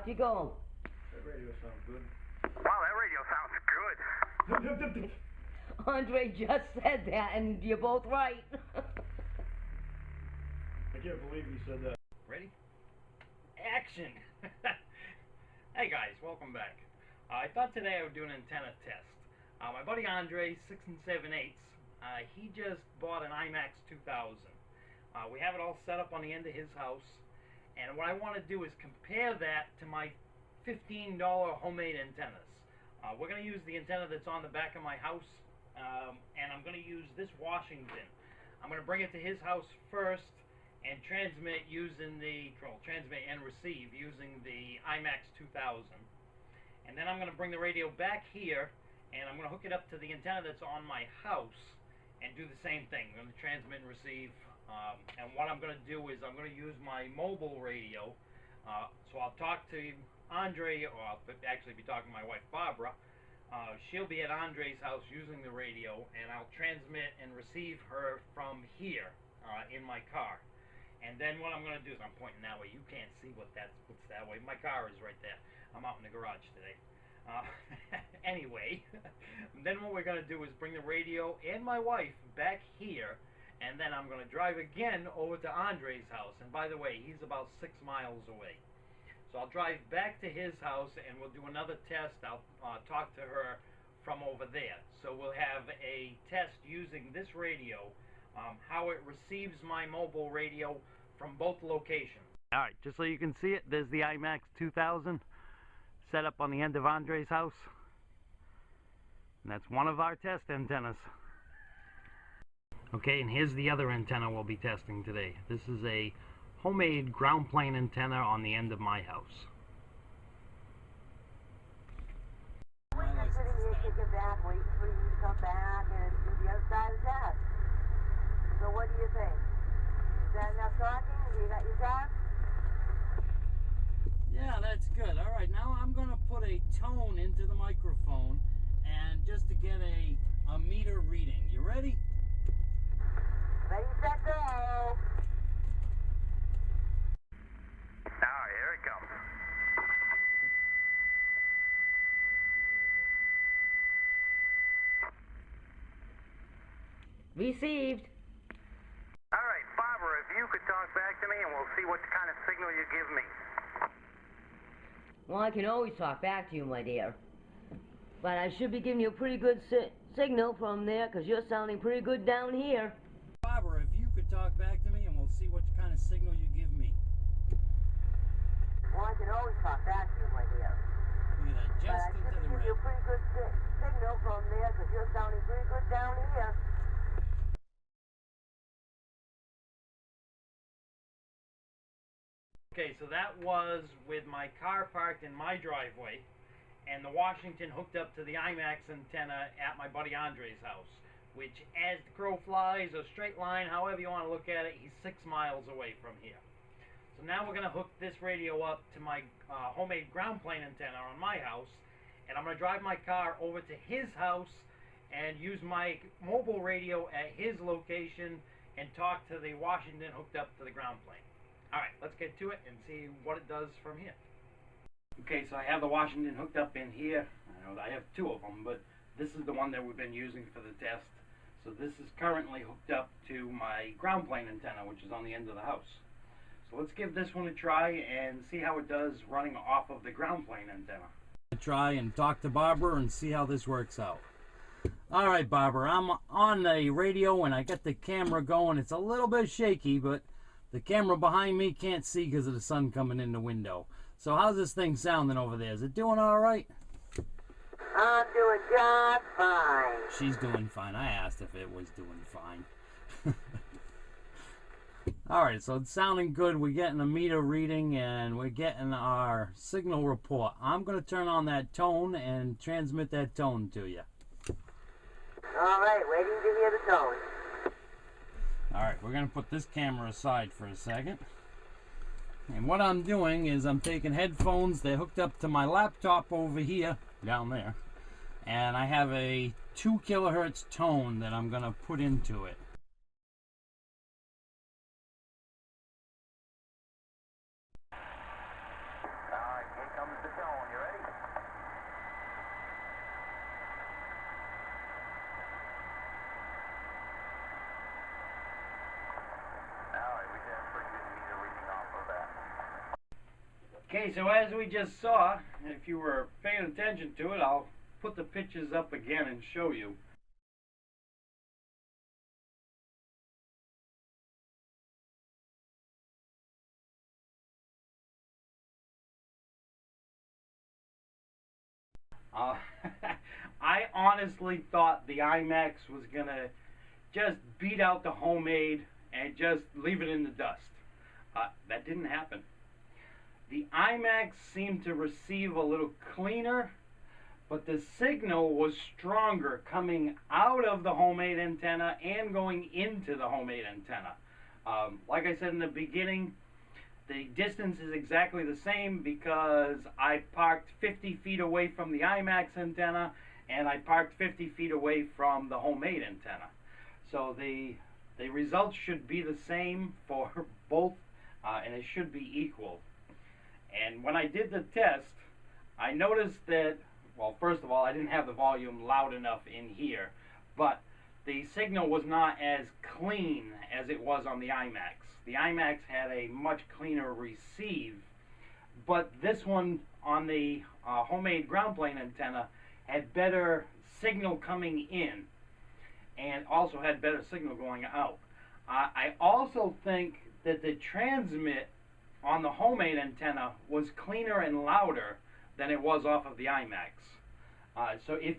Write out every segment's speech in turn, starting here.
off you go. That radio sounds good. Wow, that radio sounds good. Andre just said that, and you're both right. I can't believe he said that. Ready? Action! Hey guys, welcome back. I thought today I would do an antenna test. My buddy Andre, 6 7/8, he just bought an IMax 2000. We have it all set up on the end of his house, and what I want to do is compare that to my $15 homemade antennas. We're going to use the antenna that's on the back of my house, and I'm going to use this Washington. I'm going to bring it to his house first and transmit using transmit and receive using the IMax 2000. And then I'm going to bring the radio back here, and I'm going to hook it up to the antenna that's on my house and do the same thing. I'm going to transmit and receive. And what I'm going to do is I'm going to use my mobile radio. So I'll talk to Andre, or I'll actually be talking to my wife Barbara. She'll be at Andre's house using the radio, and I'll transmit and receive her from here in my car. And then what I'm going to do is, I'm pointing that way. You can't see what's that way. My car is right there. I'm out in the garage today. Anyway, then what we're going to do is bring the radio and my wife back here, and then I'm going to drive again over to Andre's house. And by the way, he's about 6 miles away. So I'll drive back to his house, and we'll do another test. I'll talk to her from over there. So we'll have a test using this radio, how it receives my mobile radio from both locations. Alright, just so you can see it, there's the IMax 2000 set up on the end of Andre's house. And that's one of our test antennas. Okay, and here's the other antenna we'll be testing today. This is a homemade ground plane antenna on the end of my house. We're sitting here kicking back, waiting for you to come back and do the other side of that. So what do you think? Is that enough talking? You got your car? Yeah, that's good. All right, now I'm going to put a tone into the microphone, and just to get a meter reading. You ready? Ready, set, go! Alright, here it comes. Received. Alright, Barbara, if you could talk back to me, and we'll see what kind of signal you give me. Well, I can always talk back to you, my dear. But I should be giving you a pretty good signal from there, because you're sounding pretty good down here. Barbara, if you could talk back to me, and we'll see what kind of signal you give me. Well, I can always talk back to you, my dear. Look at that, But I just should into the give you a red. pretty good signal from there, because you're sounding pretty good down here. Okay, so that was with my car parked in my driveway, and the Washington hooked up to the IMax antenna at my buddy Andre's house, which, as the crow flies, a straight line, however you want to look at it, he's 6 miles away from here. So now we're going to hook this radio up to my homemade ground plane antenna on my house, and I'm going to drive my car over to his house and use my mobile radio at his location and talk to the Washington hooked up to the ground plane. Alright, let's get to it and see what it does from here. Okay, so I have the Washington hooked up in here. I have 2 of them, but this is the one that we've been using for the test. So this is currently hooked up to my ground plane antenna, which is on the end of the house. So let's give this one a try and see how it does running off of the ground plane antenna. Try and talk to Barbara and see how this works out. Alright, Barbara, I'm on the radio and I got the camera going. It's a little bit shaky, but the camera behind me can't see because of the sun coming in the window. So how's this thing sounding over there? Is it doing all right? I'm doing just fine. She's doing fine. I asked if it was doing fine. All right, so it's sounding good. We're getting a meter reading and we're getting our signal report. I'm going to turn on that tone and transmit that tone to you. All right, waiting to hear the tone. Alright, we're going to put this camera aside for a second. And what I'm doing is I'm taking headphones. They're hooked up to my laptop over here, down there. And I have a 2 kilohertz tone that I'm going to put into it. Alright, here Okay, so as we just saw, if you were paying attention to it, I'll put the pictures up again and show you. Uh, I honestly thought the IMax was going to just beat out the homemade and just leave it in the dust. That didn't happen. The IMax seemed to receive a little cleaner, but the signal was stronger coming out of the homemade antenna and going into the homemade antenna. Like I said in the beginning, the distance is exactly the same because I parked 50 feet away from the IMax antenna and I parked 50 feet away from the homemade antenna. So the results should be the same for both, and it should be equal. And when I did the test, I noticed that, well, first of all, I didn't have the volume loud enough in here, but the signal was not as clean as it was on the IMax. The IMax had a much cleaner receive, but this one on the homemade ground plane antenna had better signal coming in and also had better signal going out. I also think that the transmit on the homemade antenna was cleaner and louder than it was off of the IMax. So if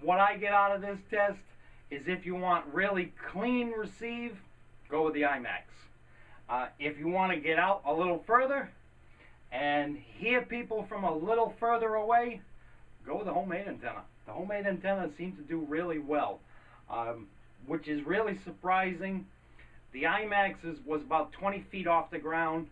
what I get out of this test is if you want really clean receive, go with the IMax. If you want to get out a little further and hear people from a little further away, go with the homemade antenna. The homemade antenna seems to do really well, which is really surprising. The IMax was about 20 feet off the ground.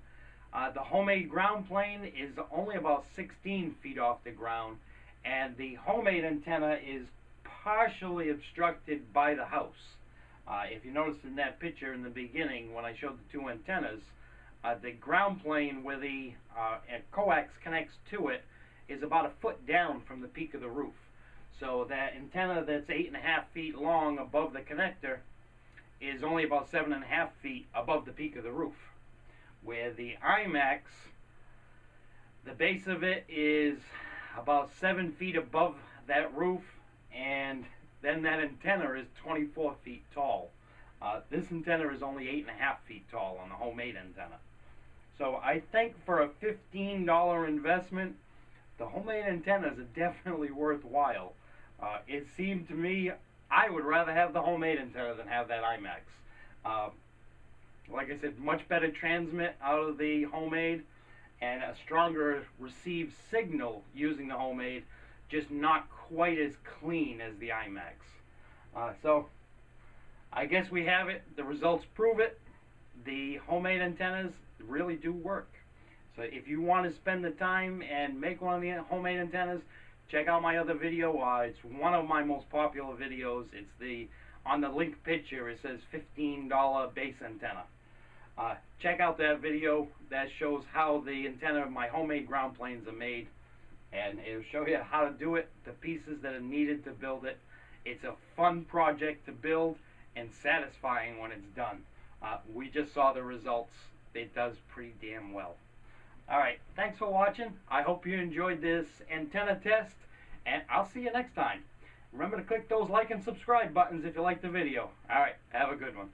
The homemade ground plane is only about 16 feet off the ground, and the homemade antenna is partially obstructed by the house. If you noticed in that picture in the beginning when I showed the two antennas, the ground plane where the coax connects to it is about a foot down from the peak of the roof. So that antenna that's 8.5 feet long above the connector is only about 7.5 feet above the peak of the roof. Where the IMax, the base of it is about 7 feet above that roof, and then that antenna is 24 feet tall. This antenna is only 8.5 feet tall on the homemade antenna. So I think for a $15 investment, the homemade antennas are definitely worthwhile. It seemed to me I would rather have the homemade antenna than have that IMax. Like I said, much better transmit out of the homemade and a stronger received signal using the homemade, just not quite as clean as the IMax. So I guess we have it. The results prove it. The homemade antennas really do work. So if you want to spend the time and make one of the homemade antennas, check out my other video. It's one of my most popular videos. It's on the link picture it says $15 base antenna. Check out that video. That shows how the antenna of my homemade ground planes are made, and it'll show you how to do it, the pieces that are needed to build it. It's a fun project to build and satisfying when it's done. We just saw the results. It does pretty damn well. Alright, thanks for watching. I hope you enjoyed this antenna test, and I'll see you next time. Remember to click those like and subscribe buttons if you like the video. Alright, have a good one.